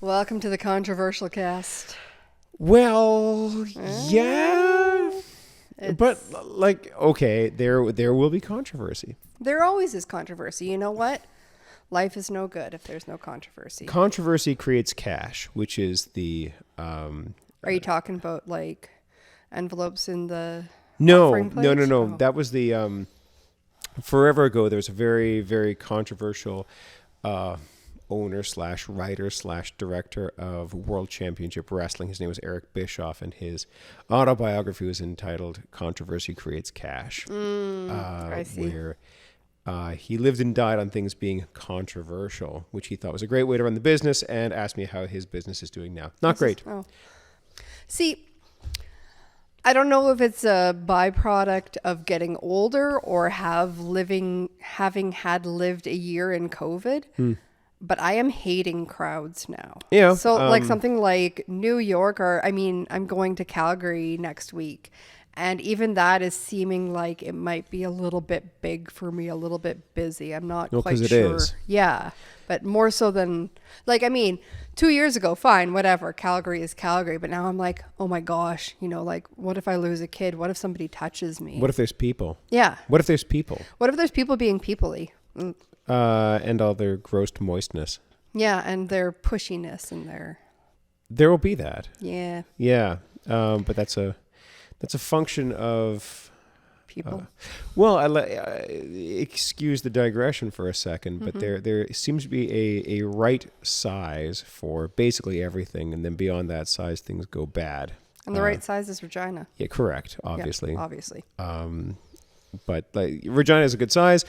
Welcome to the controversial cast. Well, yeah. But, okay, there will be controversy. There always is controversy. You know what? Life is no good if there's no controversy. Controversy creates cash, which is the... Are you talking about, envelopes in the No. offering plate? Oh. That was the... forever ago, there was a very, very controversial owner/writer/director of World Championship Wrestling. His name was Eric Bischoff, and his autobiography was entitled "Controversy Creates Cash." I see. Where he lived and died on things being controversial, which he thought was a great way to run the business, and asked me how his business is doing now. Not great. See, I don't know if it's a byproduct of getting older or having had lived a year in COVID, but I am hating crowds now. Yeah. So something like New York, I'm going to Calgary next week, and even that is seeming like it might be a little bit big for me, a little bit busy. I'm not quite sure. 'Cause it is. Yeah, but more so than 2 years ago, fine, whatever. Calgary is Calgary. But now I'm like, oh my gosh, what if I lose a kid? What if somebody touches me? What if there's people? Yeah. What if there's people? What if there's people being people-y? And all their gross moistness. Yeah, and their pushiness and their... There will be that. Yeah. Yeah. But that's a function of... People. Excuse the digression for a second, but there seems to be a right size for basically everything, and then beyond that size, things go bad. And the right size is vagina. Yeah, correct. Obviously. Yeah, obviously. But vagina is a good size,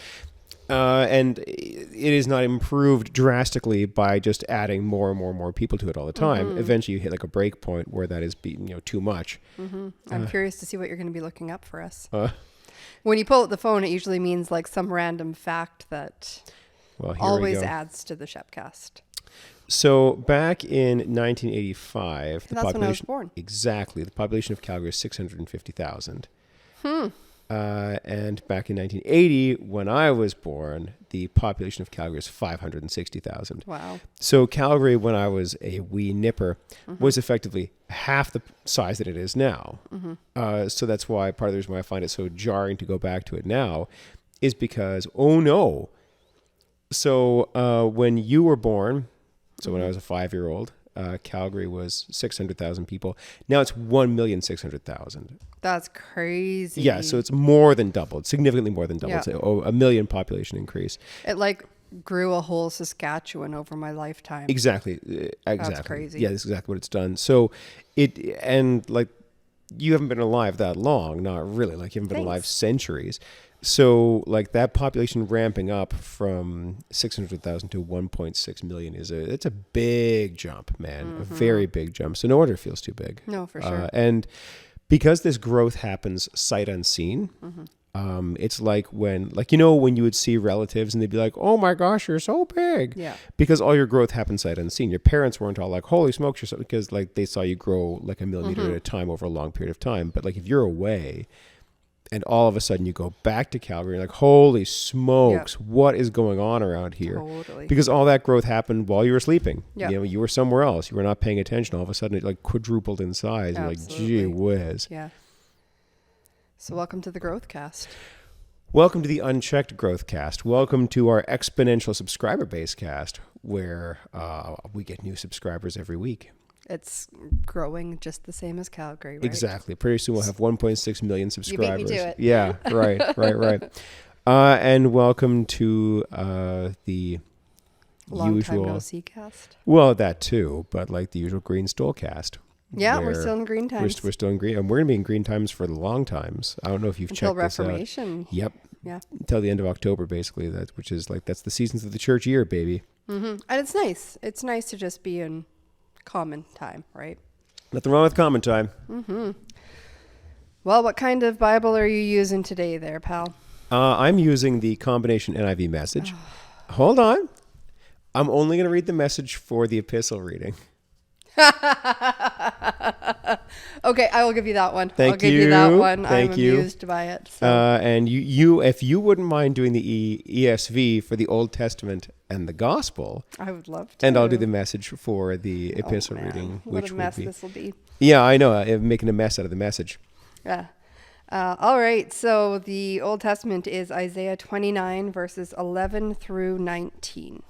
and it is not improved drastically by just adding more and more and more people to it all the time. Eventually, you hit a break point where that is too much. I'm curious to see what you're going to be looking up for us. When you pull out the phone, it usually means some random fact that always adds to the Shepcast. So back in 1985, that's when I was born. Exactly. The population of Calgary is 650,000. And back in 1980, when I was born, the population of Calgary is 560,000. Wow. So Calgary, when I was a wee nipper, was effectively half the size that it is now. So that's why part of the reason why I find it so jarring to go back to it now is because, oh no. So when you were born, so when I was a 5-year-old, Calgary was 600,000 people. Now it's 1,600,000. That's crazy. Yeah, so it's more than doubled, significantly more than doubled. Yeah. So a million population increase. It grew a whole Saskatchewan over my lifetime. Exactly. That's crazy. Yeah, that's exactly what it's done. So you haven't been alive that long, not really. You haven't been alive centuries. So that population ramping up from 600,000 to 1.6 million it's a big jump, man. A very big jump. So no wonder it feels too big. No, for sure. And because this growth happens sight unseen, it's like when you would see relatives and they'd be like, oh my gosh, you're so big. Yeah. Because all your growth happened sight unseen. Your parents weren't all like, holy smokes, you're so, because they saw you grow a millimeter at a time over a long period of time. But if you're away and all of a sudden you go back to Calgary, and holy smokes, what is going on around here? Totally. Because all that growth happened while you were sleeping. Yeah. You were somewhere else. You were not paying attention. All of a sudden it quadrupled in size. Absolutely. You're gee whiz. Yeah. So welcome to the Growth Cast. Welcome to the Unchecked Growth Cast. Welcome to our exponential subscriber base cast, where we get new subscribers every week. It's growing just the same as Calgary, right? Exactly. Pretty soon we'll have 1.6 million subscribers. You beat me to it. Yeah, right. And welcome to the Long usual... time no see cast. Well, that too, but the usual Green Stool cast. Yeah, we're still in green times. We're still in green, and we're going to be in green times for the long times. I don't know if you've Until checked this out. Reformation. Yep. Yeah. Until the end of October, basically, which is that's the seasons of the church year, baby. And it's nice. It's nice to just be in common time, right? Nothing wrong with common time. Well, what kind of Bible are you using today there, pal? I'm using the combination NIV message. Hold on. I'm only going to read the message for the epistle reading. Okay, I will give you that one. Thank I'll give you. you that one. Thank I'm you. amused by it. So. And you, if you wouldn't mind doing the ESV for the Old Testament and the gospel. I would love to. And I'll do the message for the epistle man. reading, What which a mess will be. this will be. Yeah, I know. I'm making a mess out of the message. Yeah. All right. So the Old Testament is Isaiah 29, verses 11 through 19.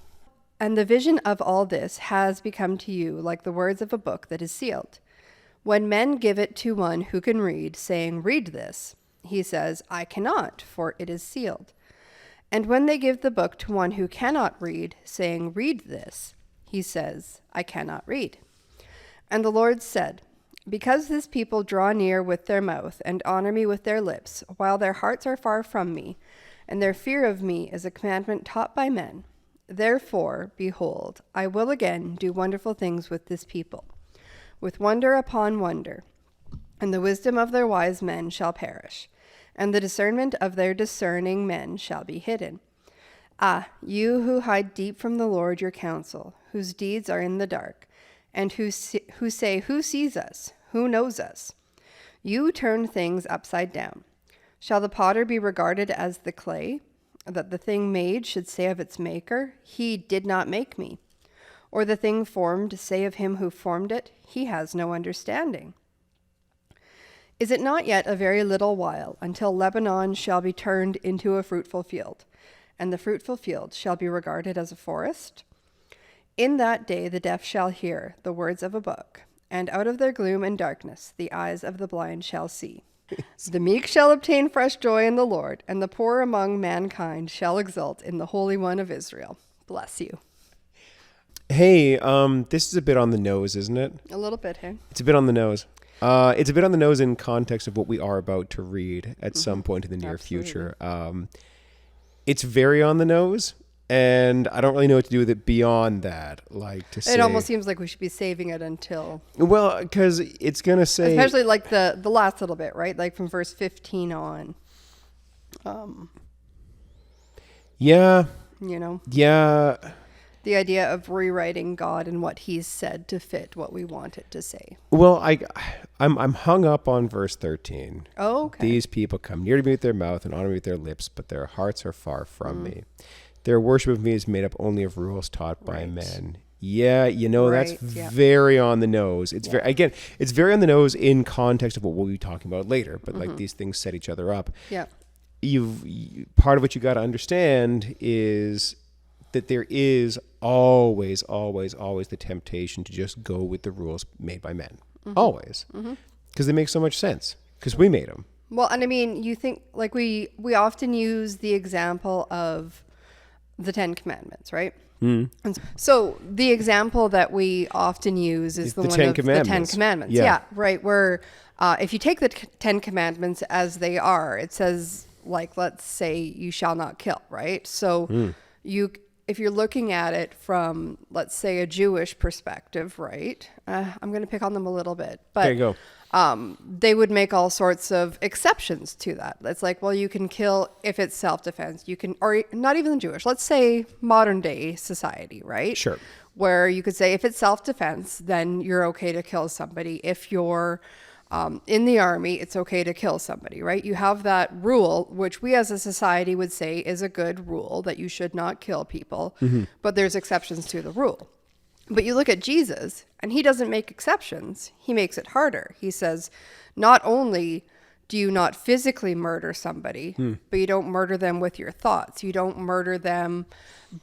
And the vision of all this has become to you like the words of a book that is sealed. When men give it to one who can read, saying, "Read this," he says, "I cannot, for it is sealed." And when they give the book to one who cannot read, saying, "Read this," he says, "I cannot read." And the Lord said, "Because this people draw near with their mouth and honor me with their lips, while their hearts are far from me, and their fear of me is a commandment taught by men, therefore, behold, I will again do wonderful things with this people, with wonder upon wonder, and the wisdom of their wise men shall perish, and the discernment of their discerning men shall be hidden. Ah, you who hide deep from the Lord your counsel, whose deeds are in the dark, and who say, 'Who sees us? Who knows us?' You turn things upside down. Shall the potter be regarded as the clay, that the thing made should say of its maker, 'He did not make me'? Or the thing formed say of him who formed it, 'He has no understanding'? Is it not yet a very little while until Lebanon shall be turned into a fruitful field, and the fruitful field shall be regarded as a forest? In that day the deaf shall hear the words of a book, and out of their gloom and darkness the eyes of the blind shall see. The meek shall obtain fresh joy in the Lord, and the poor among mankind shall exult in the Holy One of Israel. Bless you. Hey, this is a bit on the nose, isn't it? A little bit, hey? It's a bit on the nose. It's a bit on the nose in context of what we are about to read at some point in the near future. It's very on the nose, and I don't really know what to do with it beyond that. Like to say, It almost seems like we should be saving it until... Well, because it's going to say... Especially like the last little bit, right? Like from verse 15 on. Yeah. You know? Yeah. The idea of rewriting God and what he's said to fit what we want it to say. Well, I'm hung up on verse 13. Oh, okay. These people come near to me with their mouth and honor me with their lips, but their hearts are far from me. Their worship of me is made up only of rules taught by men. Yeah, you know, that's very on the nose. It's very, again, it's very on the nose in context of what we'll be talking about later, but like these things set each other up. Yeah. Part of what you got to understand is that there is always the temptation to just go with the rules made by men. Always. Because they make so much sense. Because we made them. Well, and I mean, you think, like we often use the example of the 10 Commandments, right? And so the example that we often use is the one of the 10 Commandments. Yeah, right. Where if you take the 10 Commandments as they are, it says, like, let's say you shall not kill, right? So if you're looking at it from, let's say, a Jewish perspective, right? I'm going to pick on them a little bit, but there you go. They would make all sorts of exceptions to that. It's like, well, you can kill if it's self-defense. You can, or not even Jewish. Let's say modern day society, right? Sure. Where you could say if it's self-defense, then you're okay to kill somebody. If you're in the army, it's okay to kill somebody, right? You have that rule, which we as a society would say is a good rule, that you should not kill people, but there's exceptions to the rule. But you look at Jesus, and he doesn't make exceptions. He makes it harder. He says, not only do you not physically murder somebody, but you don't murder them with your thoughts. You don't murder them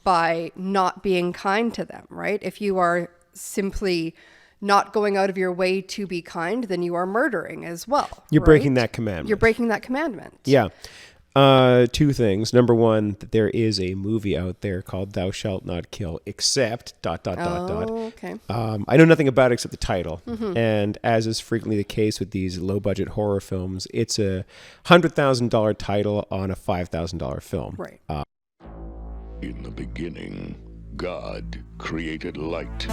by not being kind to them, right? If you are simply not going out of your way to be kind, then you are murdering as well. You're breaking that commandment. You're breaking that commandment. Yeah. Two things. Number one, that there is a movie out there called Thou Shalt Not Kill, except ... Okay. I know nothing about it except the title. And as is frequently the case with these low-budget horror films, it's a $100,000 title on a $5,000 film. Right. In the beginning, God created light.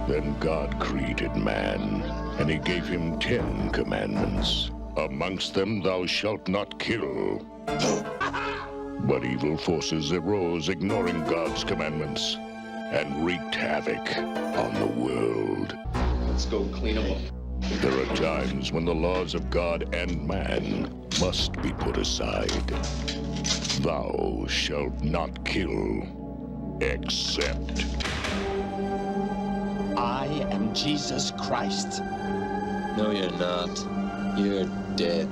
Then God created man, and he gave him 10 commandments. Amongst them, thou shalt not kill. But evil forces arose, ignoring God's commandments, and wreaked havoc on the world. Let's go clean them up. There are times when the laws of God and man must be put aside. Thou shalt not kill. Accept. I am Jesus Christ. No, you're not. You're dead.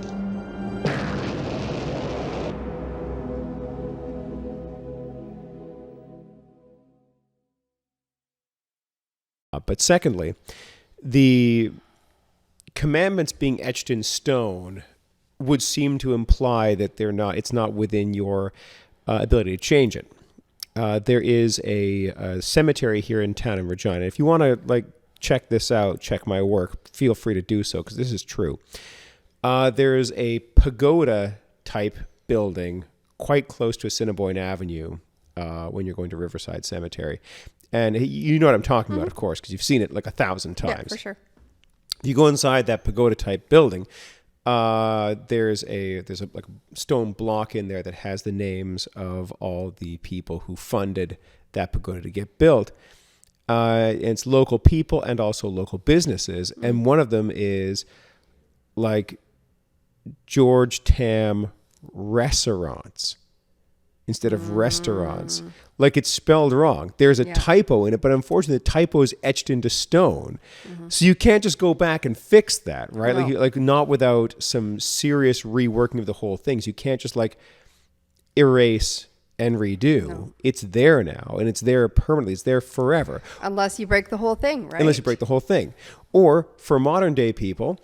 But secondly, the commandments being etched in stone would seem to imply that it's not within your ability to change it. There is a cemetery here in town in Regina. If you want to check this out, check my work, feel free to do so because this is true. There's a pagoda type building quite close to Assiniboine Avenue when you're going to Riverside Cemetery. And you know what I'm talking about, of course, because you've seen it 1,000 times. Yeah, for sure. If you go inside that pagoda type building, there's a stone block in there that has the names of all the people who funded that pagoda to get built. And it's local people and also local businesses. And one of them is George Tam Restaurants instead of restaurants. It's spelled wrong. There's a typo in it, but unfortunately the typo is etched into stone. So you can't just go back and fix that, right? No. Not without some serious reworking of the whole thing. So you can't just erase and redo. No. It's there now, and it's there permanently. It's there forever. Unless you break the whole thing, right? Unless you break the whole thing. Or for modern day people,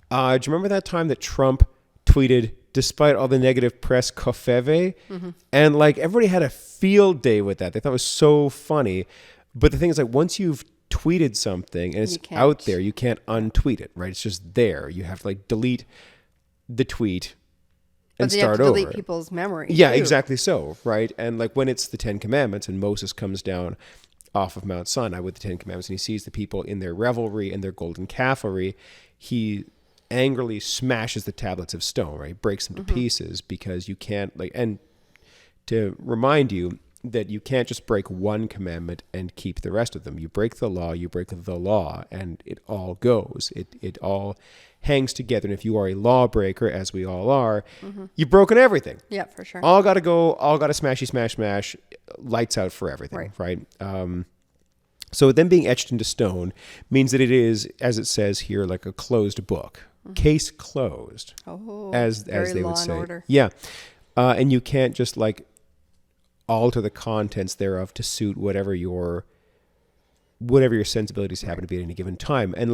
do you remember that time that Trump tweeted, despite all the negative press, Kofeve? And everybody had a field day with that. They thought it was so funny. But the thing is, once you've tweeted something and it's out there, you can't untweet it, right? It's just there. You have to delete the tweet and start over. You have to delete people's memory. Yeah, too. exactly so, right? And when it's the 10 Commandments and Moses comes down off of Mount Sinai with the 10 Commandments and he sees the people in their revelry and their golden calfary, he angrily smashes the tablets of stone, right? Breaks them to pieces because you can't and to remind you that you can't just break one commandment and keep the rest of them. You break the law, and it all goes. It all hangs together. And if you are a lawbreaker, as we all are, you've broken everything. Yeah, for sure. All got to go, all got to smashy, smash, lights out for everything, right? So then being etched into stone means that it is, as it says here, a closed book. Case closed, as they would say. Order. Yeah. And you can't just alter the contents thereof to suit whatever your sensibilities happen to be at any given time. And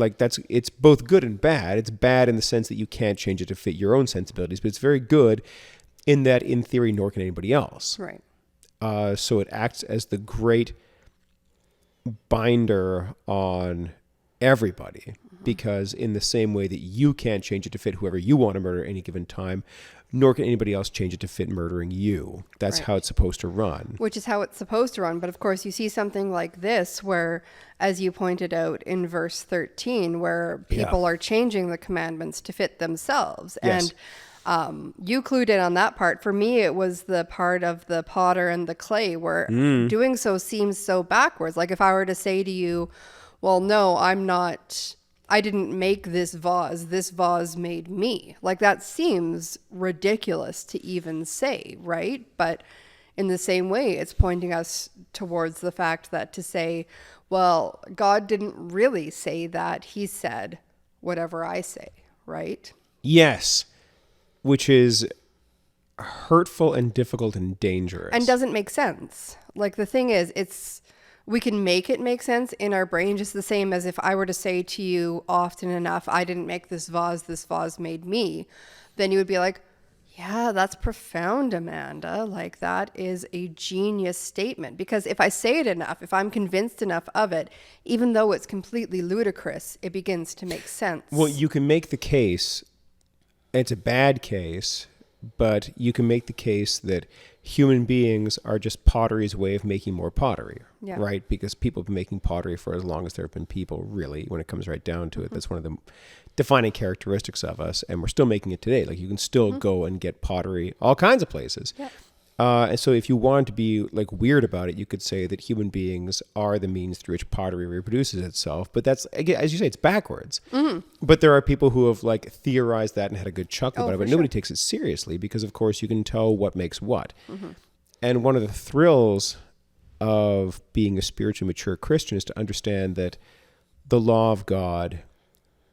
it's both good and bad. It's bad in the sense that you can't change it to fit your own sensibilities, but it's very good in that, in theory, nor can anybody else. Right. So it acts as the great binder on everybody, because in the same way that you can't change it to fit whoever you want to murder at any given time, nor can anybody else change it to fit murdering you. That's how it's supposed to run. Which is how it's supposed to run. But of course, you see something like this where, as you pointed out in verse 13, where people are changing the commandments to fit themselves. Yes. And you clued in on that part. For me, it was the part of the potter and the clay where doing so seems so backwards. If I were to say to you, well, no, I didn't make this vase made me. That seems ridiculous to even say, right? But in the same way, it's pointing us towards the fact that to say, well, God didn't really say that. He said, whatever I say, right? Yes, which is hurtful and difficult and dangerous. And doesn't make sense. The thing is, we can make it make sense in our brain, just the same as if I were to say to you often enough, I didn't make this vase made me. Then you would be like, yeah, that's profound, Amanda. That is a genius statement. Because if I say it enough, if I'm convinced enough of it, even though it's completely ludicrous, it begins to make sense. Well, you can make the case, it's a bad case, but you can make the case that human beings are just pottery's way of making more pottery, right? Because people have been making pottery for as long as there have been people, really, when it comes right down to it. That's one of the defining characteristics of us, and we're still making it today. You can still go and get pottery all kinds of places. Yeah. And so if you want to be weird about it, you could say that human beings are the means through which pottery reproduces itself. But that's, again, as you say, it's backwards. But there are people who have theorized that and had a good chuckle about it, but nobody takes it seriously because, of course, you can tell what makes what. And one of the thrills of being a spiritually mature Christian is to understand that the law of God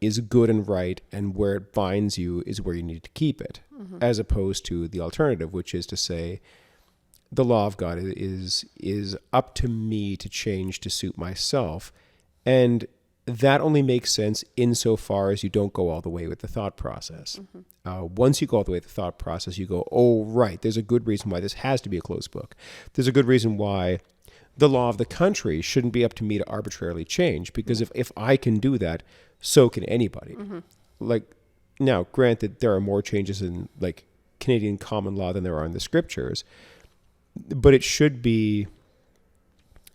is good and right, and where it binds you is where you need to keep it, as opposed to the alternative, which is to say the law of God is up to me to change to suit myself. And that only makes sense insofar as you don't go all the way with the thought process. Once you go all the way with the thought process, you go, oh, right, there's a good reason why this has to be a closed book. There's a good reason why the law of the country shouldn't be up to me to arbitrarily change, because if I can do that, so can anybody. Like, now, granted, there are more changes in like Canadian common law than there are in the scriptures, but it should be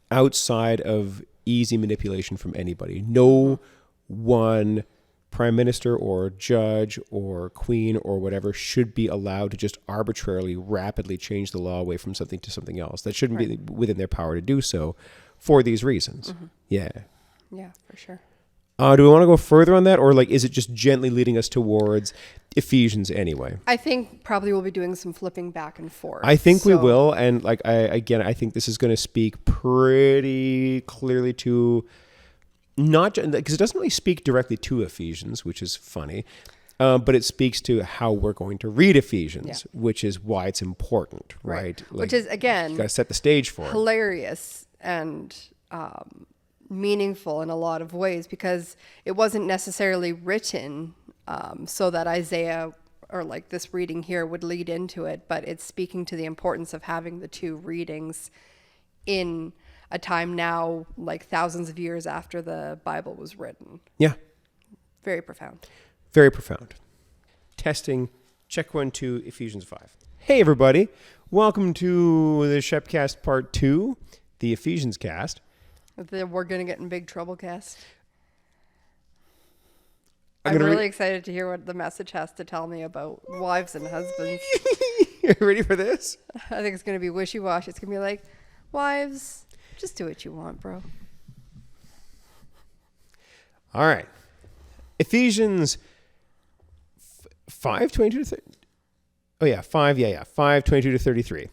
outside of easy manipulation from anybody. No one prime minister or judge or queen or whatever should be allowed to just arbitrarily, rapidly change the law away from something to something else. That shouldn't be within their power to do so for these reasons. Yeah, for sure. Do we want to go further on that, or like is it just gently leading us towards Ephesians anyway? I think probably we'll be doing some flipping back and forth. I think we will, and like I think this is going to speak pretty clearly to not because it doesn't really speak directly to Ephesians, which is funny, but it speaks to how we're going to read Ephesians, which is why it's important, right? Like, which is again, you got to set the stage for it. Hilarious and meaningful in a lot of ways, because it wasn't necessarily written so that Isaiah or like this reading here would lead into it, but it's speaking to the importance of having the two readings in a time now like thousands of years after the Bible was written. Yeah. Very profound. Very profound. Testing. Check 1, 2, Ephesians 5. Hey everybody. Welcome to the Shepcast Part 2, the Ephesians cast. We're going to get in big trouble cast. I'm really excited to hear what the message has to tell me about wives and husbands. You ready for this? I think it's going to be wishy-washy. It's going to be like, wives, just do what you want, bro. All right. Ephesians 5:22 to 30. Oh yeah, 5:22 to 33.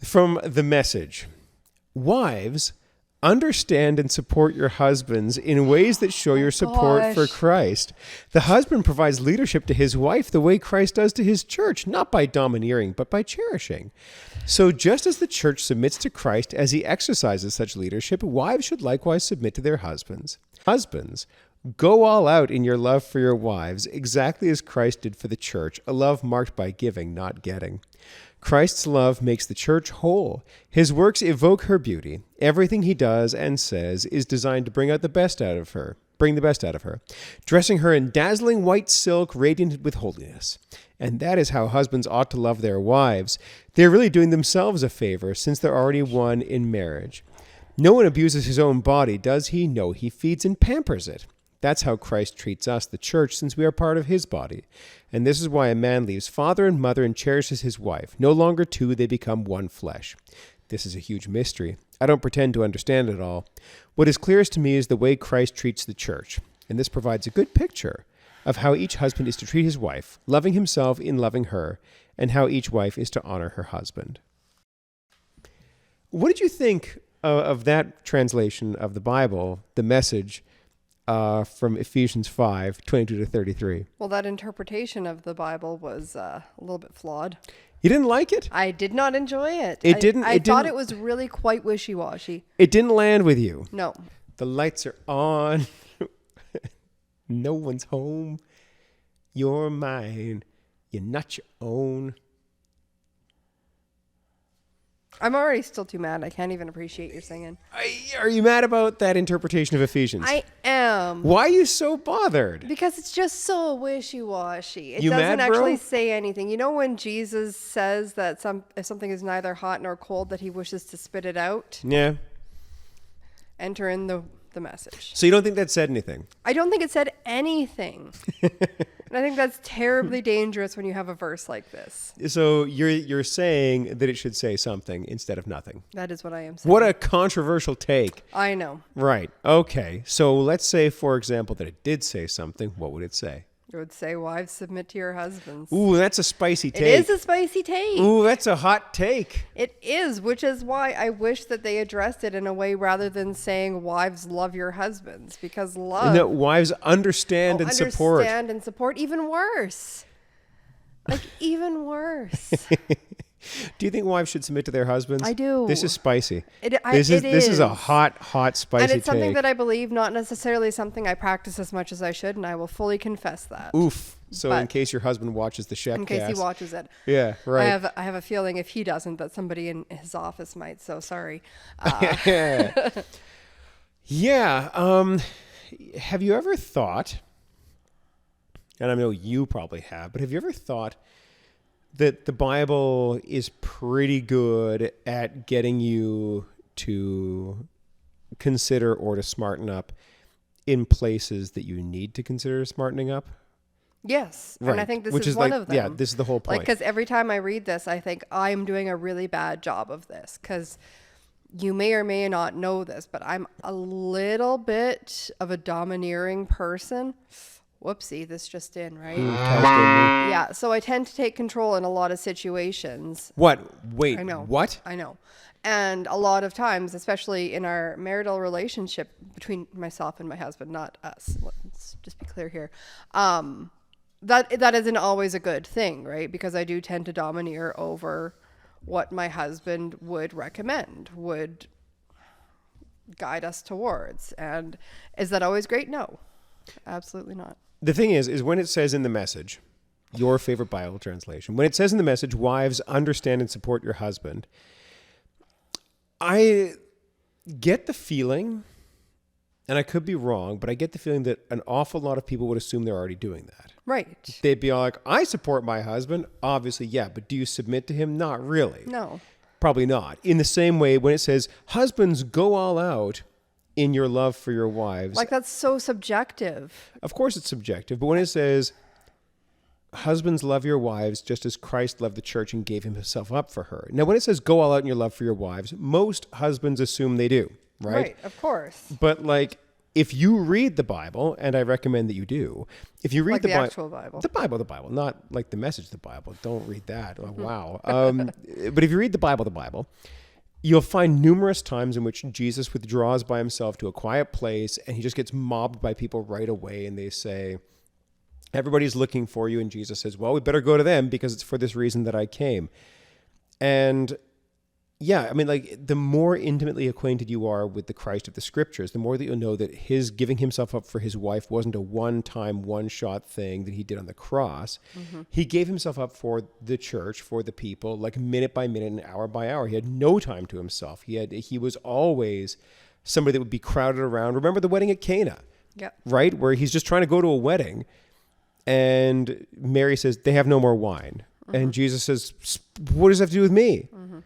From the Message. Wives, understand and support your husbands in ways that show your support for Christ. The husband provides leadership to his wife the way Christ does to his church, not by domineering, but by cherishing. So just as the church submits to Christ as he exercises such leadership, wives should likewise submit to their husbands. Husbands, go all out in your love for your wives, exactly as Christ did for the church, a love marked by giving, not getting. Christ's love makes the church whole. His works evoke her beauty. Everything he does and says is designed to bring the best out of her, dressing her in dazzling white silk, radiant with holiness. And that is how husbands ought to love their wives. They're really doing themselves a favor, since they're already one in marriage. No one abuses his own body, does he? No, he feeds and pampers it. That's how Christ treats us, the church, since we are part of his body. And this is why a man leaves father and mother and cherishes his wife. No longer two, they become one flesh. This is a huge mystery. I don't pretend to understand it all. What is clearest to me is the way Christ treats the church. And this provides a good picture of how each husband is to treat his wife, loving himself in loving her, and how each wife is to honor her husband. What did you think of that translation of the Bible, the Message, from Ephesians 5:22 to 33? Well, that interpretation of the Bible was a little bit flawed. You didn't like it? I did not enjoy it. I thought it was really quite wishy-washy. It didn't land with you? No. The lights are on. No one's home. You're mine. You're not your own. I'm already still too mad. I can't even appreciate your singing. Are you mad about that interpretation of Ephesians? I am. Why are you so bothered? Because it's just so wishy-washy. It You doesn't mad, bro? actually say anything. You know when Jesus says that if something is neither hot nor cold, that he wishes to spit it out? Yeah. Enter in the Message. So you don't think that said anything? I don't think it said anything. And I think that's terribly dangerous when you have a verse like this. So you're saying that it should say something instead of nothing. That is what I am saying. What a controversial take. I know. Right. Okay. So let's say, for example, that it did say something. What would it say? I would say, wives, submit to your husbands. Ooh, that's a spicy take. It is a spicy take. Ooh, that's a hot take. It is, which is why I wish that they addressed it in a way rather than saying, wives, love your husbands, because love. No, wives understand and support. Understand and support. Even worse. Like, even worse. Do you think wives should submit to their husbands? I do. This is spicy. This is a hot, spicy take. And it's something that I believe, not necessarily something I practice as much as I should, and I will fully confess that. Oof. So But in case your husband watches the Shepcast. in case he watches it. Yeah, right. I have a feeling if he doesn't, that somebody in his office might. So sorry. Yeah. Have you ever thought, and I know you probably have, but have you ever thought that the Bible is pretty good at getting you to consider or to smarten up in places that you need to consider smartening up? Yes. Right. And I think this Which is one of them. Yeah, this is the whole point. Like, because every time I read this, I think I'm doing a really bad job of this. Because you may or may not know this, but I'm a little bit of a domineering person. Whoopsie, this just in, right? Yeah, so I tend to take control in a lot of situations. What? Wait, I know. what? I know. And a lot of times, especially in our marital relationship between myself and my husband, not us, let's just be clear here, that isn't always a good thing, right? Because I do tend to domineer over what my husband would recommend, would guide us towards. And is that always great? No, absolutely not. The thing is when it says in the Message, your favorite Bible translation, when it says in the Message, wives, understand and support your husband, I get the feeling, and I could be wrong, but I get the feeling that an awful lot of people would assume they're already doing that. Right. They'd be all like, I support my husband. Obviously, yeah, but do you submit to him? Not really. No. Probably not. In the same way, when it says, husbands, go all out in your love for your wives. Like, that's so subjective. Of course it's subjective, but when it says, husbands, love your wives just as Christ loved the church and gave himself up for her. Now, when it says go all out in your love for your wives, most husbands assume they do, right? Right, of course. But like, if you read the Bible, and I recommend that you do, if you read Like the actual Bible, Bible. the Bible, not like the Message of the Bible. Don't read that. Oh, wow. But if you read the Bible, you'll find numerous times in which Jesus withdraws by himself to a quiet place and he just gets mobbed by people right away. And they say, everybody's looking for you. And Jesus says, well, we better go to them because it's for this reason that I came. And yeah, I mean, like, the more intimately acquainted you are with the Christ of the Scriptures, the more that you'll know that his giving himself up for his wife wasn't a one-time, one-shot thing that he did on the cross. Mm-hmm. He gave himself up for the church, for the people, like minute by minute and hour by hour. He had no time to himself. He was always somebody that would be crowded around. Remember the wedding at Cana? Yeah. Right? Where he's just trying to go to a wedding and Mary says, they have no more wine. Mm-hmm. And Jesus says, what does that have to do with me? Mm-hmm.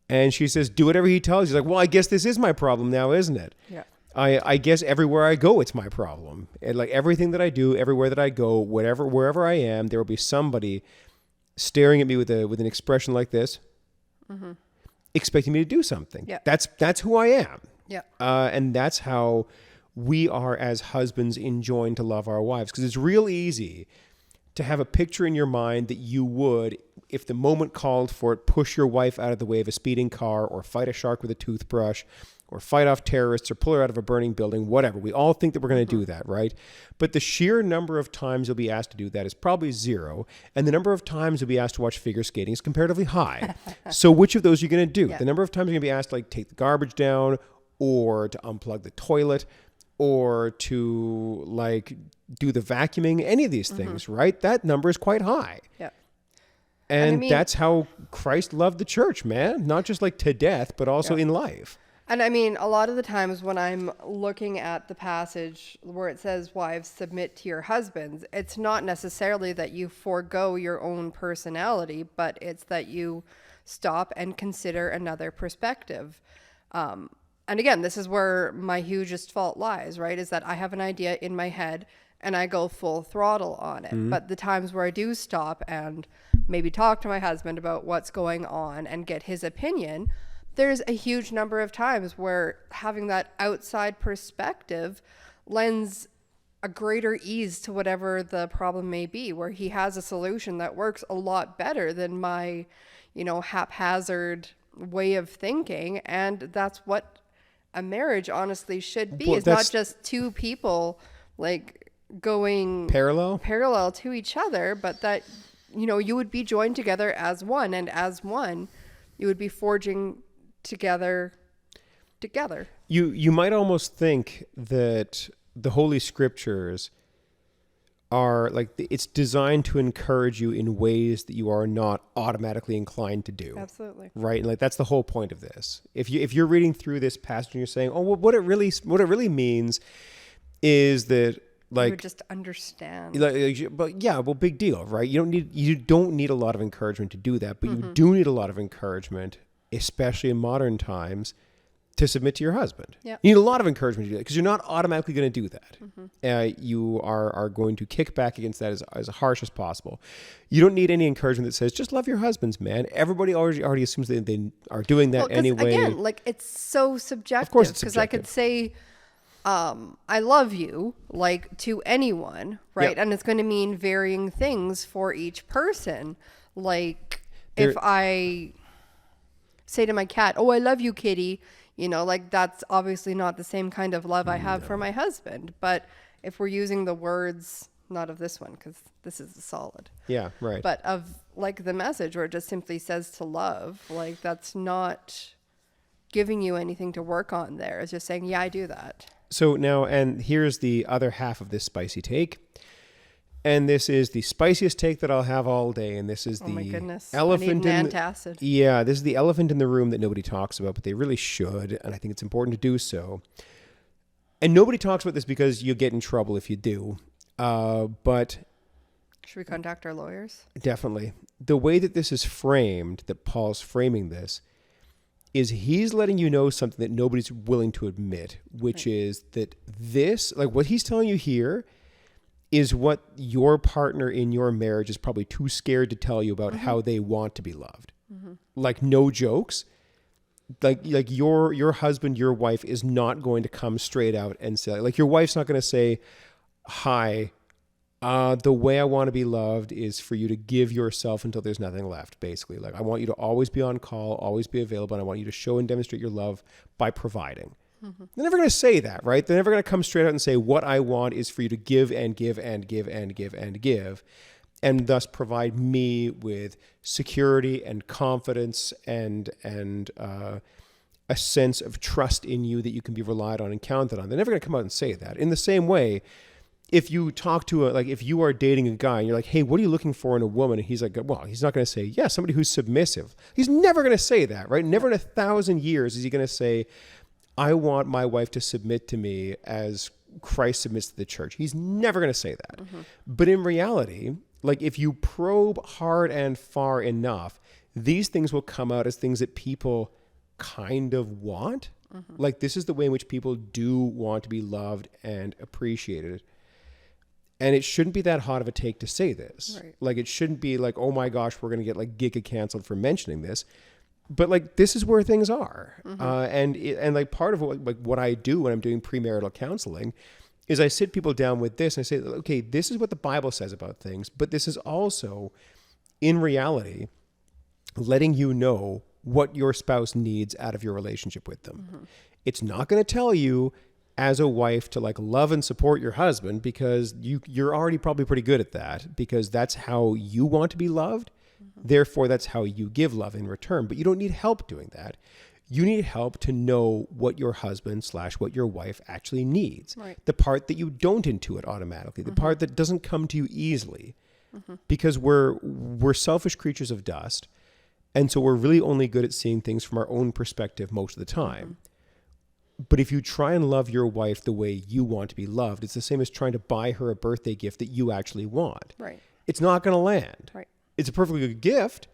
And she says, do whatever he tells you. He's like, well, I guess this is my problem now, isn't it? Yeah. I guess everywhere I go, it's my problem. And like everything that I do, everywhere that I go, wherever I am, there will be somebody staring at me with an expression like this, mm-hmm. expecting me to do something. Yeah. That's who I am. Yeah. And that's how we are as husbands enjoined to love our wives. Because it's real easy to have a picture in your mind that you would, if the moment called for it, push your wife out of the way of a speeding car or fight a shark with a toothbrush or fight off terrorists or pull her out of a burning building, whatever. We all think that we're going to do that, right? But the sheer number of times you'll be asked to do that is probably zero. And the number of times you'll be asked to watch figure skating is comparatively high. So which of those are you going to do? Yeah. The number of times you're going to be asked to like take the garbage down or to unplug the toilet or to like do the vacuuming, any of these things, right? That number is quite high. Yeah. And I mean, that's how Christ loved the church, man. Not just like to death, but also in life. And I mean, a lot of the times when I'm looking at the passage where it says, wives, submit to your husbands, it's not necessarily that you forego your own personality, but it's that you stop and consider another perspective. And again, this is where my hugest fault lies, right? Is that I have an idea in my head and I go full throttle on it. Mm-hmm. But the times where I do stop and maybe talk to my husband about what's going on and get his opinion, there's a huge number of times where having that outside perspective lends a greater ease to whatever the problem may be, where he has a solution that works a lot better than my, haphazard way of thinking. And that's what a marriage honestly should be. Well, it's not just two people like going parallel to each other, but that, you would be joined together as one, and as one, you would be forging together. You might almost think that the Holy Scriptures are like, it's designed to encourage you in ways that you are not automatically inclined to do. Absolutely. Right? And like, that's the whole point of this. If you're reading through this passage and you're saying, oh, well, what it really means is that, like, you would just understand. But big deal, right? You don't need a lot of encouragement to do that, but you do need a lot of encouragement, especially in modern times, to submit to your husband. Yeah. You need a lot of encouragement to do that, because you're not automatically going to do that. You are going to kick back against that as harsh as possible. You don't need any encouragement that says, just love your husbands, man. Everybody already assumes that they are doing that anyway. Again, like, it's so subjective. Of course it's because I could say, I love you, like, to anyone, right? Yep. And it's going to mean varying things for each person. Like, if I say to my cat, oh, I love you, kitty, like, that's obviously not the same kind of love I have for my husband. But if we're using the words, not of this one, because this is solid. Yeah, right. But of, like, the message where it just simply says to love, like, that's not giving you anything to work on there. It's just saying, yeah, I do that. So now, and here's the other half of this spicy take. And this is the spiciest take that I'll have all day. And this is the my goodness. elephant I need an antacid. This is the elephant in the room that nobody talks about, but they really should. And I think it's important to do so. And nobody talks about this because you'll get in trouble if you do. But should we contact our lawyers? Definitely. The way that this is framed, that Paul's framing this, is he's letting you know something that nobody's willing to admit, which is that this, like, what he's telling you here is what your partner in your marriage is probably too scared to tell you about how they want to be loved. Like, no jokes. Like your husband, your wife is not going to come straight out and say, like, your wife's not going to say, hi, the way I want to be loved is for you to give yourself until there's nothing left, basically. Like, I want you to always be on call, always be available, and I want you to show and demonstrate your love by providing. They're never going to say that, right? They're never going to come straight out and say, what I want is for you to give and give and give and give and give, and thus provide me with security and confidence and a sense of trust in you that you can be relied on and counted on. They're never going to come out and say that. In the same way, if you talk to if you are dating a guy and you're like, hey, what are you looking for in a woman? And he's like, well, he's not going to say, yeah, somebody who's submissive. He's never going to say that, right? Never in 1,000 years is he going to say, I want my wife to submit to me as Christ submits to the church. He's never going to say that. But in reality, like, if you probe hard and far enough, these things will come out as things that people kind of want. Like, this is the way in which people do want to be loved and appreciated. And it shouldn't be that hot of a take to say this. Right. Like, it shouldn't be like, oh my gosh, we're going to get like Giga canceled for mentioning this. But like, this is where things are. And like, part of what I do when I'm doing premarital counseling is I sit people down with this and I say, okay, this is what the Bible says about things, but this is also, in reality, letting you know what your spouse needs out of your relationship with them. It's not going to tell you as a wife to like love and support your husband, because you're already probably pretty good at that, because that's how you want to be loved. Therefore, that's how you give love in return. But you don't need help doing that. You need help to know what your husband / what your wife actually needs. Right. The part that you don't intuit automatically, the part that doesn't come to you easily, because we're selfish creatures of dust. And so we're really only good at seeing things from our own perspective most of the time. But if you try and love your wife the way you want to be loved, it's the same as trying to buy her a birthday gift that you actually want. Right. It's not going to land. Right. It's a perfectly good gift,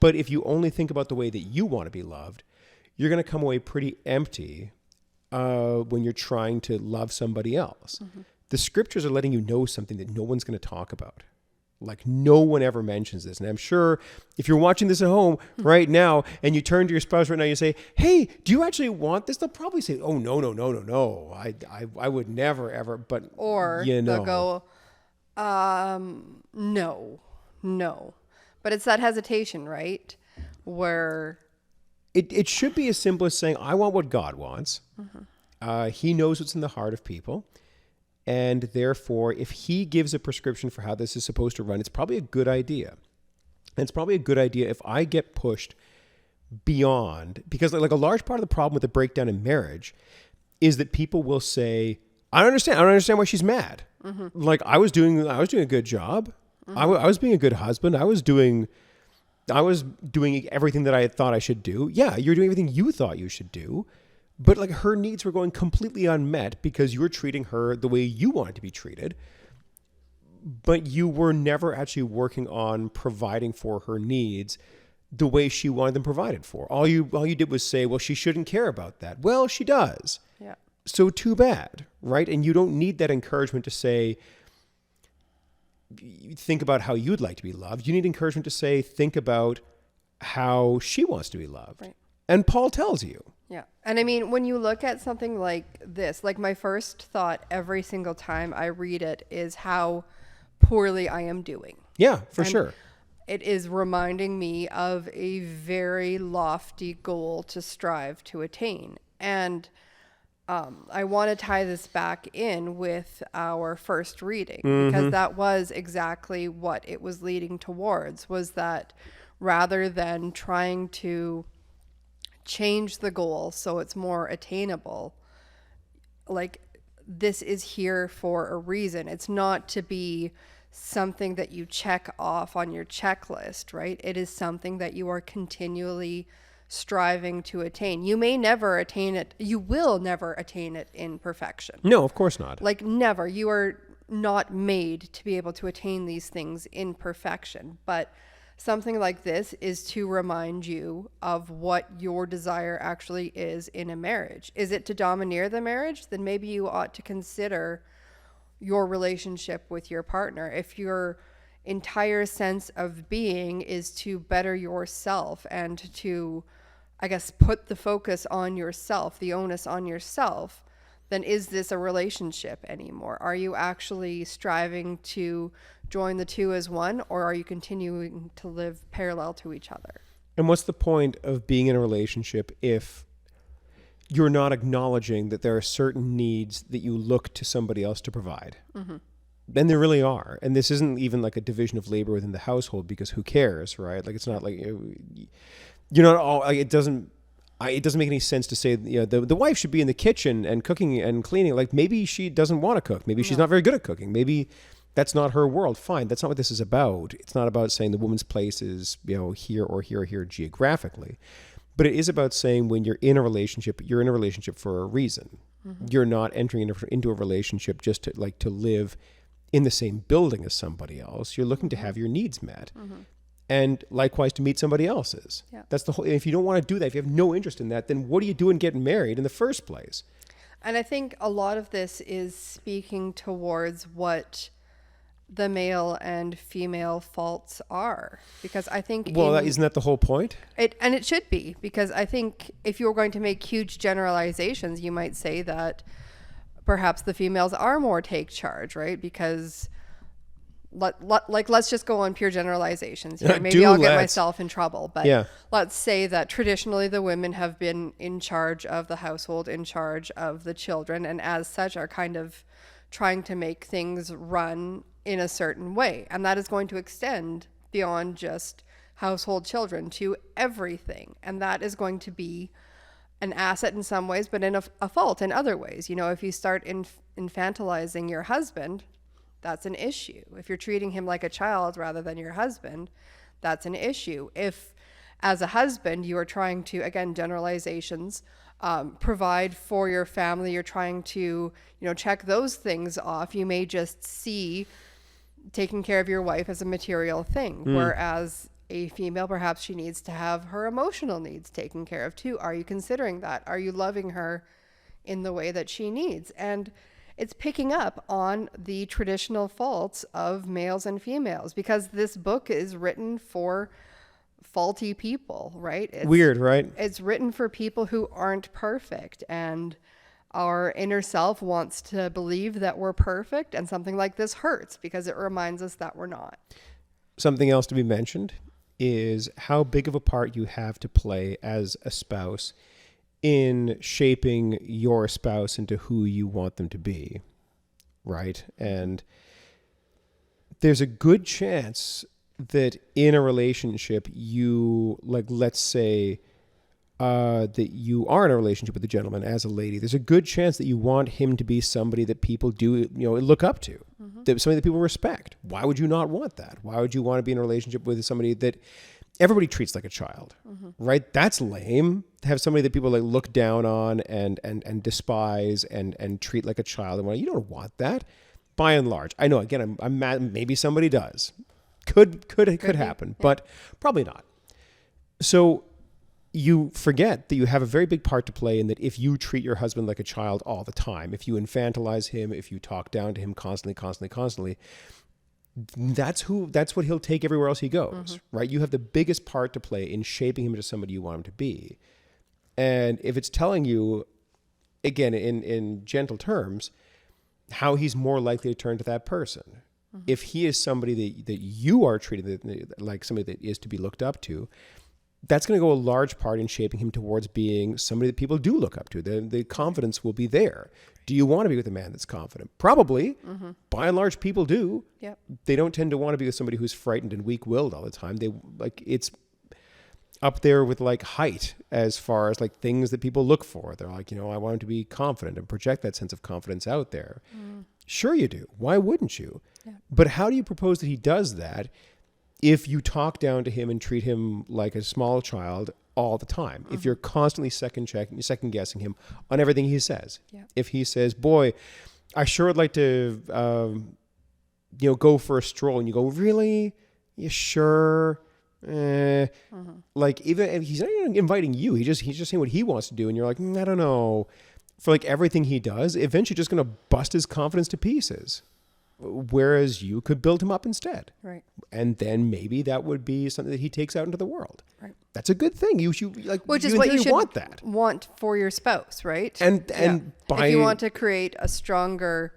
but if you only think about the way that you want to be loved, you're going to come away pretty empty when you're trying to love somebody else. The scriptures are letting you know something that no one's going to talk about. Like no one ever mentions this. And I'm sure if you're watching this at home right now and you turn to your spouse right now, you say, hey, do you actually want this? They'll probably say, oh, no. I would never, ever. But, Or you know. they'll go, no. But it's that hesitation, right? Where it should be as simple as saying, I want what God wants. He knows what's in the heart of people. And therefore, if he gives a prescription for how this is supposed to run, it's probably a good idea. And it's probably a good idea if I get pushed beyond, because like a large part of the problem with the breakdown in marriage is that people will say, I don't understand why she's mad. Like I was doing a good job. I was being a good husband. I was doing everything that I thought I should do. Yeah, you're doing everything you thought you should do. But like her needs were going completely unmet because you were treating her the way you wanted to be treated. But you were never actually working on providing for her needs the way she wanted them provided for. All you did was say, well, she shouldn't care about that. Well, she does. yeah. So too bad, right? And you don't need that encouragement to say, think about how you'd like to be loved. You need encouragement to say, think about how she wants to be loved. Right. And Paul tells you. Yeah. And I mean, when you look at something like this, like my first thought every single time I read it is how poorly I am doing. Yeah, for And sure. It is reminding me of a very lofty goal to strive to attain. And I want to tie this back in with our first reading because that was exactly what it was leading towards, was that rather than trying to change the goal so it's more attainable, like this is here for a reason. It's not to be something that you check off on your checklist, right? It is something that you are continually striving to attain. You may never attain it. You will never attain it in perfection. No, of course not. Like never. You are not made to be able to attain these things in perfection. But something like this is to remind you of what your desire actually is in a marriage. Is it to domineer the marriage? Then maybe you ought to consider your relationship with your partner. If your entire sense of being is to better yourself and to, I guess, put the focus on yourself, the onus on yourself, then is this a relationship anymore? Are you actually striving to join the two as one, or are you continuing to live parallel to each other? And what's the point of being in a relationship if you're not acknowledging that there are certain needs that you look to somebody else to provide? And there really are. And this isn't even like a division of labor within the household, because who cares, right? Like it's not like you're not all, like, it doesn't make any sense to say, you know, the wife should be in the kitchen and cooking and cleaning. Like maybe she doesn't want to cook. Maybe she's not very good at cooking. Maybe that's not her world. Fine. That's not what this is about. It's not about saying the woman's place is, you know, here or here or here geographically. But it is about saying when you're in a relationship, you're in a relationship for a reason. You're not entering into a relationship just to live in the same building as somebody else. You're looking to have your needs met. And likewise to meet somebody else's. Yeah. That's the whole. If you don't want to do that, if you have no interest in that, then what are you doing getting married in the first place? And I think a lot of this is speaking towards what the male and female faults are, because I think isn't that the whole point? It should be, because I think if you're going to make huge generalizations, you might say that perhaps the females are more take charge, right? Because let's just go on pure generalizations here. Maybe I'll get myself in trouble, but let's say that traditionally the women have been in charge of the household, in charge of the children, and as such are kind of trying to make things run in a certain way. And that is going to extend beyond just household children to everything. And that is going to be an asset in some ways, but in a fault in other ways. You know, if you start infantilizing your husband, that's an issue. If you're treating him like a child rather than your husband, that's an issue. If, as a husband, you are trying to, again, generalizations, provide for your family, you're trying to, you know, check those things off, you may just see taking care of your wife as a material thing, whereas a female, perhaps she needs to have her emotional needs taken care of too. Are you considering that? Are you loving her in the way that she needs? And it's picking up on the traditional faults of males and females, because this book is written for faulty people, right? Weird, right? It's written for people who aren't perfect, and our inner self wants to believe that we're perfect, and something like this hurts because it reminds us that we're not. Something else to be mentioned is how big of a part you have to play as a spouse in shaping your spouse into who you want them to be, right? And there's a good chance that in a relationship, you, like, let's say that you are in a relationship with a gentleman as a lady, there's a good chance that you want him to be somebody that people do, look up to, that somebody that people respect. Why would you not want that? Why would you want to be in a relationship with somebody that everybody treats like a child, right? That's lame. To have somebody that people like look down on and despise and treat like a child. And you don't want that, by and large. I know. Again, I'm mad. Maybe somebody does. Could happen, but probably not. So you forget that you have a very big part to play in that. If you treat your husband like a child all the time, if you infantilize him, if you talk down to him constantly, that's what he'll take everywhere else he goes, right? You have the biggest part to play in shaping him into somebody you want him to be. And if it's telling you, again, in gentle terms, how he's more likely to turn to that person. If he is somebody that you are treating like somebody that is to be looked up to, that's going to go a large part in shaping him towards being somebody that people do look up to. The confidence will be there. Do you want to be with a man that's confident? Probably. By and large, people do. Yep. They don't tend to want to be with somebody who's frightened and weak-willed all the time. It's up there with like height as far as like things that people look for. They're like, I want him to be confident and project that sense of confidence out there. Sure you do. Why wouldn't you? Yeah. But how do you propose that he does that if you talk down to him and treat him like a small child all the time? If you're constantly second guessing him on everything he says. Yeah. If he says, boy, I sure would like to, go for a stroll, and you go, really? You sure? Like, even if he's not even inviting you, he's just saying what he wants to do. And you're like, I don't know. For like everything he does, eventually just going to bust his confidence to pieces. Whereas you could build him up instead. Right. And then maybe that would be something that he takes out into the world. Right. That's a good thing. Which is what you should want for your spouse, right? And if you want to create a stronger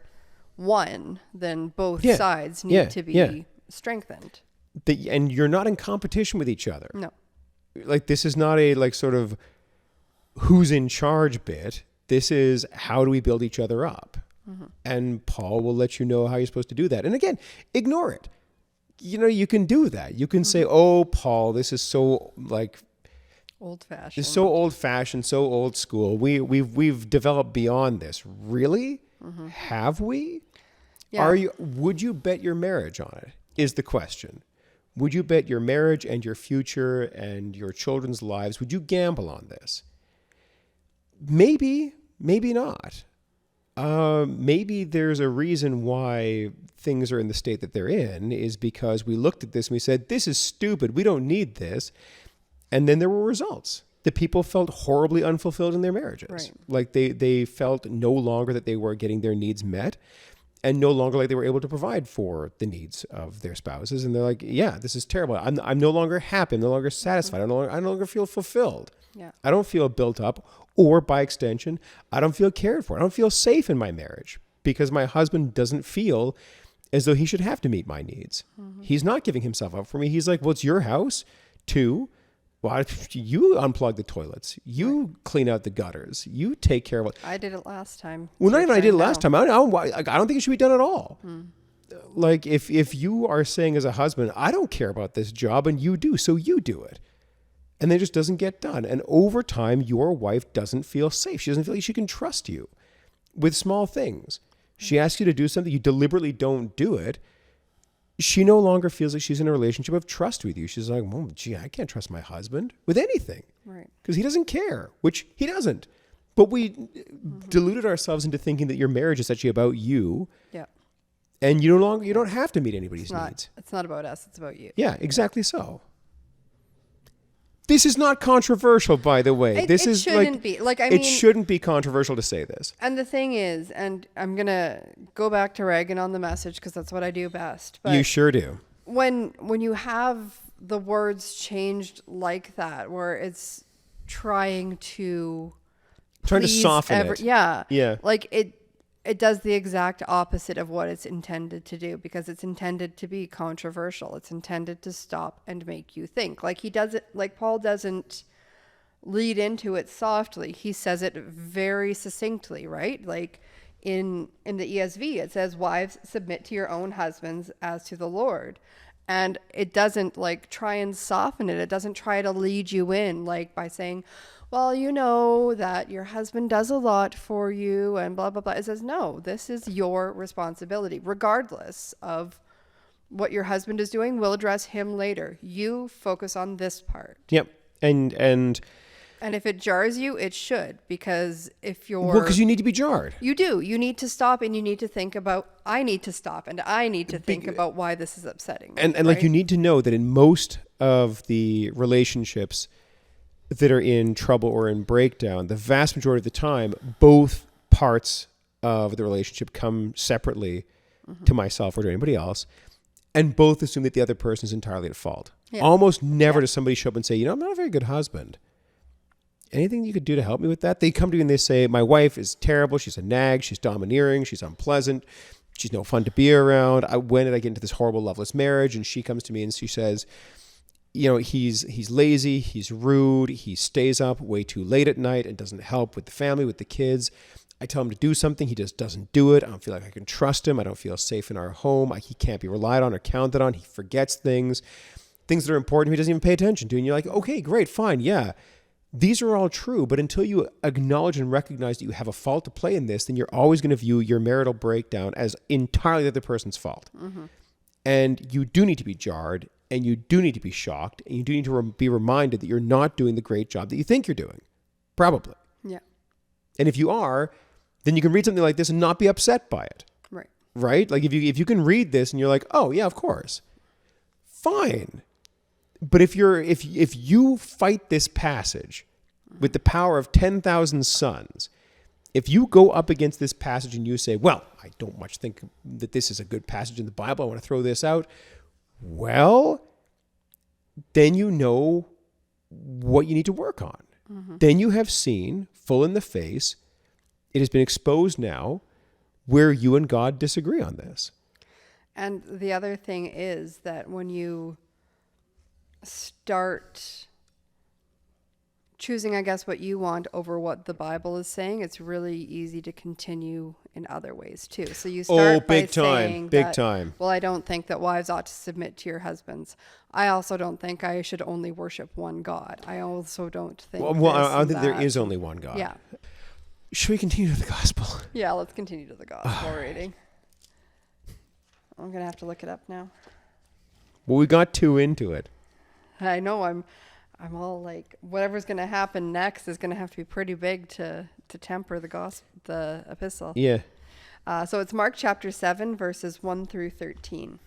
one, then both sides need to be strengthened. And you're not in competition with each other. No. Like, this is not a like sort of who's in charge bit. This is how do we build each other up? And Paul will let you know how you're supposed to do that. And again, ignore it. You can do that. You can say, oh, Paul, this is so like old-fashioned. It's so old-fashioned, so old school. We've developed beyond this. Really? Have we? Yeah. Would you bet your marriage on it? Is the question. Would you bet your marriage and your future and your children's lives? Would you gamble on this? Maybe, maybe not. Maybe there's a reason why things are in the state that they're in, is because we looked at this and we said, this is stupid. We don't need this. And then there were results. The people felt horribly unfulfilled in their marriages. Right. Like they felt no longer that they were getting their needs met, and no longer like they were able to provide for the needs of their spouses. And they're like, yeah, this is terrible. I'm no longer happy. I'm no longer satisfied. I no longer feel fulfilled. Yeah. I don't feel built up, or by extension, I don't feel cared for. I don't feel safe in my marriage because my husband doesn't feel as though he should have to meet my needs. He's not giving himself up for me. He's like, well, it's your house too. Well, you unplug the toilets. You clean out the gutters. You take care of it. I did it last time. Well, not even I did it last time. I don't think it should be done at all. Like, if you are saying as a husband, I don't care about this job, and you do, so you do it. And then it just doesn't get done. And over time, your wife doesn't feel safe. She doesn't feel like she can trust you with small things. She asks you to do something, you deliberately don't do it. She no longer feels like she's in a relationship of trust with you. She's like, well, gee, I can't trust my husband with anything. Right. Because he doesn't care, which he doesn't. But we deluded ourselves into thinking that your marriage is actually about you. Yeah. And you don't have to meet anybody's needs. It's not about us, it's about you. Yeah, exactly so. This is not controversial, by the way. It shouldn't be. Like, I mean, it shouldn't be controversial to say this. And the thing is, and I'm going to go back to Reagan on the message because that's what I do best. But You sure do. when you have the words changed like that, where it's trying to please soften it. Yeah. Yeah. Like it does the exact opposite of what it's intended to do, because it's intended to be controversial. It's intended to stop and make you think. Like Paul doesn't lead into it softly. He says it very succinctly, right? Like in the ESV, it says, "Wives, submit to your own husbands as to the Lord." And it doesn't like try and soften it. It doesn't try to lead you in like by saying, well, you know that your husband does a lot for you and blah, blah, blah. It says, no, this is your responsibility, regardless of what your husband is doing. We'll address him later. You focus on this part. Yep. And if it jars you, it should, because if you're... Well, because you need to be jarred. You do. You need to stop, and you need to think about, I need to stop, and I need to think about why this is upsetting me, and right? like, you need to know that in most of the relationships that are in trouble or in breakdown, the vast majority of the time, both parts of the relationship come separately to myself or to anybody else, and both assume that the other person is entirely at fault. Yeah. Almost never does somebody show up and say, I'm not a very good husband. Anything you could do to help me with that? They come to you and they say, my wife is terrible. She's a nag. She's domineering. She's unpleasant. She's no fun to be around. When did I get into this horrible, loveless marriage? And she comes to me and she says, he's lazy, he's rude, he stays up way too late at night and doesn't help with the family, with the kids. I tell him to do something, he just doesn't do it. I don't feel like I can trust him. I don't feel safe in our home. He can't be relied on or counted on. He forgets things that are important. He doesn't even pay attention to. And you're like, okay, great, fine, yeah. These are all true, but until you acknowledge and recognize that you have a fault to play in this, then you're always going to view your marital breakdown as entirely the other person's fault. Mm-hmm. And you do need to be jarred, and you do need to be shocked, and you do need to be reminded that you're not doing the great job that you think you're doing. Probably. Yeah. And if you are, then you can read something like this and not be upset by it. Right. Right? Like if you can read this and you're like, oh yeah, of course. Fine. But if you fight this passage with the power of 10,000 suns, if you go up against this passage and you say, well, I don't much think that this is a good passage in the Bible, I want to throw this out, well, then you know what you need to work on. Mm-hmm. Then you have seen, full in the face, it has been exposed now where you and God disagree on this. And the other thing is that when you start choosing, I guess, what you want over what the Bible is saying, it's really easy to continue in other ways too. So you start by saying big time. Well, I don't think that wives ought to submit to your husbands. I also don't think I should only worship one God. I also don't think. Well, I don't think there is only one God. Yeah. Should we continue to the gospel? Yeah, let's continue to the gospel reading. I'm gonna have to look it up now. Well, we got too into it. I know I'm all like, whatever's going to happen next is going to have to be pretty big to temper the epistle. Yeah. So it's Mark chapter 7, verses 1 through 13.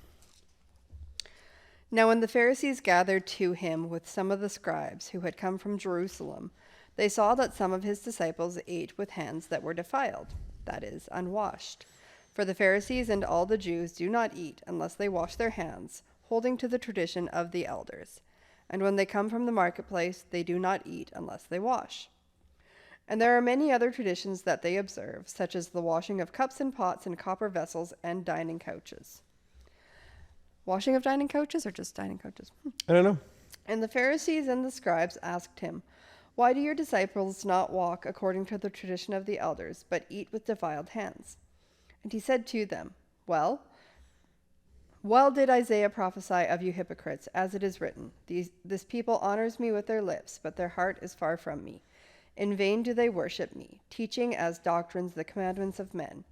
Now when the Pharisees gathered to him with some of the scribes who had come from Jerusalem, they saw that some of his disciples ate with hands that were defiled, that is, unwashed. For the Pharisees and all the Jews do not eat unless they wash their hands, holding to the tradition of the elders. And when they come from the marketplace, they do not eat unless they wash. And there are many other traditions that they observe, such as the washing of cups and pots and copper vessels and dining couches. Washing of dining couches or just dining couches? I don't know. And the Pharisees and the scribes asked him, why do your disciples not walk according to the tradition of the elders, but eat with defiled hands? And he said to them, well did Isaiah prophesy of you hypocrites, as it is written, this people honors me with their lips, but their heart is far from me. In vain do they worship me, teaching as doctrines the commandments of men.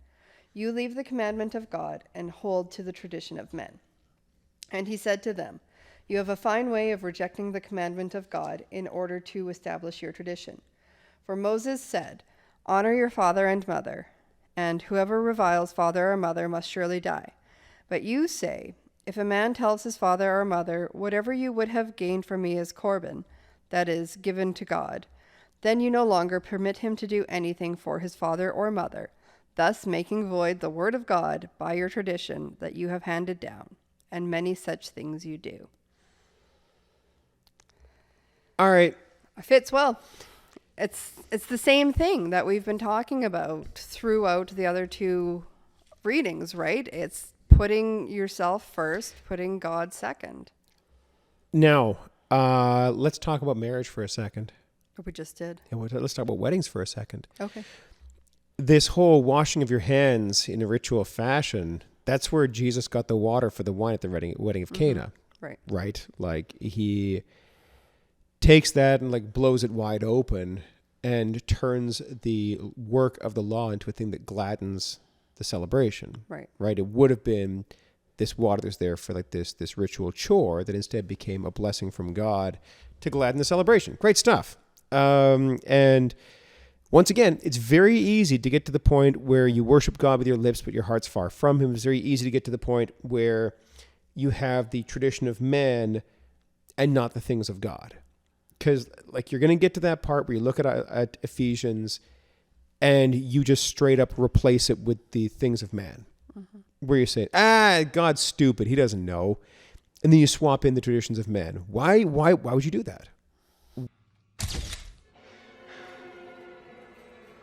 You leave the commandment of God and hold to the tradition of men. And he said to them, you have a fine way of rejecting the commandment of God in order to establish your tradition. For Moses said, honor your father and mother, and whoever reviles father or mother must surely die. But you say, if a man tells his father or mother, whatever you would have gained from me is Corban, that is given to God, then you no longer permit him to do anything for his father or mother, thus making void the word of God by your tradition that you have handed down, and many such things you do. All right. It fits well. It's the same thing that we've been talking about throughout the other two readings, right? It's putting yourself first, putting God second. Now, let's talk about marriage for a second. We just did. And let's talk about weddings for a second. Okay. This whole washing of your hands in a ritual fashion, that's where Jesus got the water for the wine at the wedding of Cana. Right. Right? Like, he takes that and like blows it wide open and turns the work of the law into a thing that gladdens the celebration. Right. Right? It would have been this water that's there for like this ritual chore that instead became a blessing from God to gladden the celebration. Great stuff. And once again, it's very easy to get to the point where you worship God with your lips, but your heart's far from him. It's very easy to get to the point where you have the tradition of man and not the things of God. Because like you're going to get to that part where you look at Ephesians and you just straight up replace it with the things of man. Mm-hmm. Where you say, God's stupid. He doesn't know. And then you swap in the traditions of men. Why would you do that?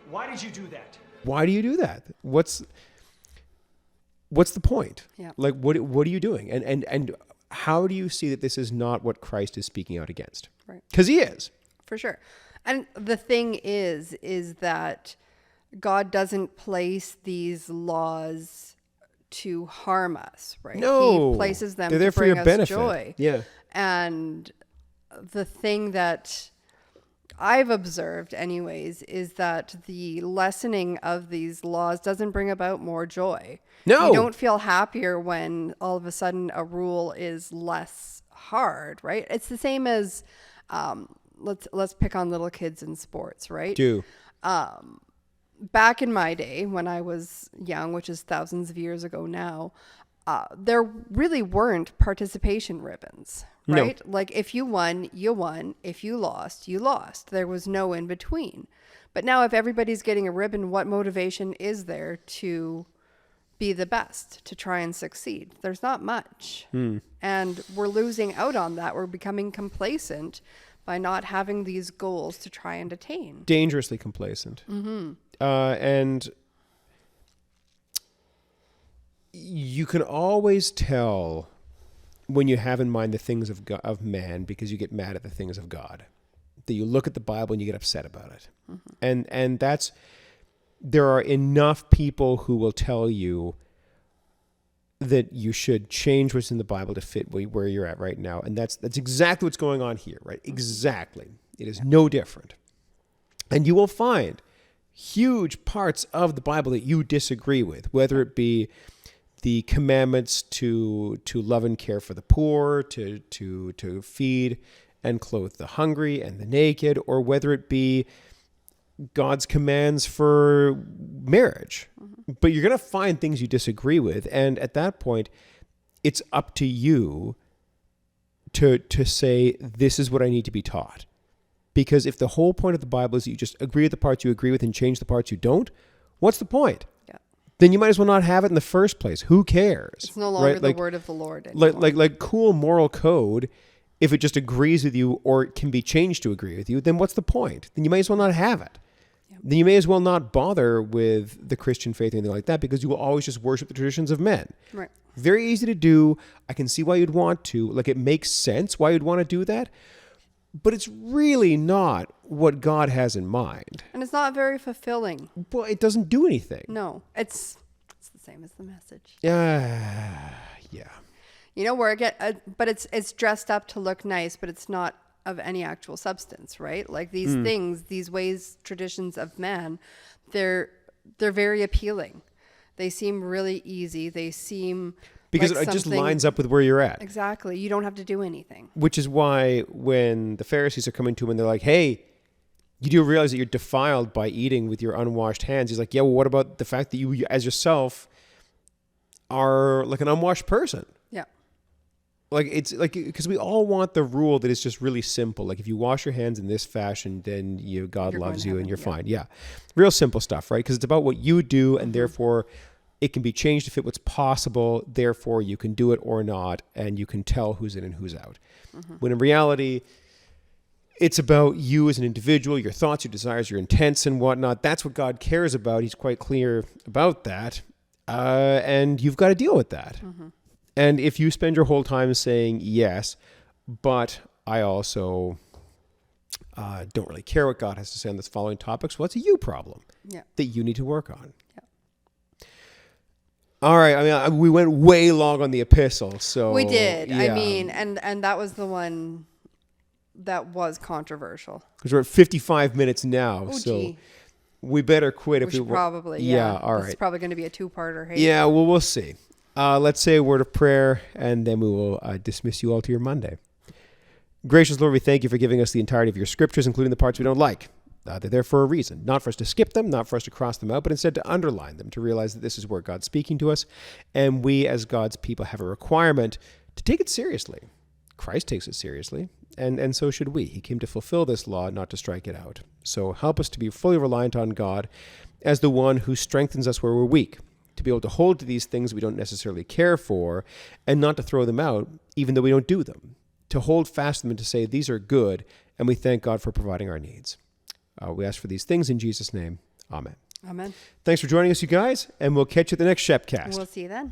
Why did you do that? Why do you do that? What's the point? Yeah. Like, what are you doing? And how do you see that this is not what Christ is speaking out against? Right. Because he is. For sure. And the thing is that God doesn't place these laws to harm us, right? No. He places them They're there to for bring your us benefit. joy. Yeah. And the thing that I've observed anyways is that the lessening of these laws doesn't bring about more joy. No. You don't feel happier when all of a sudden a rule is less hard, right? It's the same as let's pick on little kids in sports, right? Back in my day when I was young, which is thousands of years ago now, there really weren't participation ribbons, right? No. Like if you won, you won. If you lost, you lost. There was no in between. But now if everybody's getting a ribbon, what motivation is there to be the best, to try and succeed? There's not much. And we're losing out on that. We're becoming complacent by not having these goals to try and attain. Dangerously complacent. Mm-hmm. And you can always tell when you have in mind the things of man because you get mad at the things of God. That you look at the Bible and you get upset about it. Mm-hmm. And that's, there are enough people who will tell you that you should change what's in the Bible to fit where you're at right now. And that's exactly what's going on here, right? Exactly. It is no different. And you will find huge parts of the Bible that you disagree with, whether it be the commandments to love and care for the poor, to feed and clothe the hungry and the naked, or whether it be God's commands for marriage. Mm-hmm. But you're going to find things you disagree with. And at that point, it's up to you to say, this is what I need to be taught. Because if the whole point of the Bible is that you just agree with the parts you agree with and change the parts you don't, what's the point? Yeah. Then you might as well not have it in the first place. Who cares? It's no longer right? the word of the Lord anymore. Like cool moral code, if it just agrees with you or it can be changed to agree with you, then what's the point? Then you may as well not have it. Yeah. Then you may as well not bother with the Christian faith or anything like that because you will always just worship the traditions of men. Right. Very easy to do. I can see why you'd want to. Like, it makes sense why you'd want to do that. But it's really not what God has in mind. And it's not very fulfilling. Well, it doesn't do anything. No, it's the same as the message. Yeah. You know, where but it's dressed up to look nice, but it's not of any actual substance, right? Like these things, these ways, traditions of man, they're very appealing. They seem really easy. They seem because like it just lines up with where you're at. Exactly. You don't have to do anything. Which is why when the Pharisees are coming to him and they're like, hey, you do realize that you're defiled by eating with your unwashed hands. He's like, yeah, well, what about the fact that you as yourself are like an unwashed person? Yeah. Like, it's like, because we all want the rule that is just really simple. Like, if you wash your hands in this fashion, then God You're loves going to you heaven, and you're yeah. fine. Yeah. Real simple stuff, right? Because it's about what you do, and therefore it can be changed to fit what's possible. Therefore, you can do it or not, and you can tell who's in and who's out. When in reality, it's about you as an individual, your thoughts, your desires, your intents and whatnot. That's what God cares about. He's quite clear about that. And you've got to deal with that. And if you spend your whole time saying, yes, but I also don't really care what God has to say on this following topics, well, it's a you problem that you need to work on. All right. I mean, we went way long on the epistle. So We did. I yeah. mean, and that was the one that was controversial. Because we're at 55 minutes now. Oh, so gee. we better quit We if should we probably, Yeah, all It's right. probably going to be a two-parter. Hey? Yeah, well, we'll see. Let's say a word of prayer, and then we will dismiss you all to your Monday. Gracious Lord, we thank you for giving us the entirety of your scriptures, including the parts we don't like. They're there for a reason, not for us to skip them, not for us to cross them out, but instead to underline them, to realize that this is where God's speaking to us, and we as God's people have a requirement to take it seriously. Christ takes it seriously, and so should we. He came to fulfill this law, not to strike it out. So help us to be fully reliant on God as the one who strengthens us where we're weak, to be able to hold to these things we don't necessarily care for, and not to throw them out, even though we don't do them, to hold fast to them and to say, these are good, and we thank God for providing our needs. We ask for these things in Jesus' name. Amen. Amen. Thanks for joining us, you guys, and we'll catch you at the next Shepcast. We'll see you then.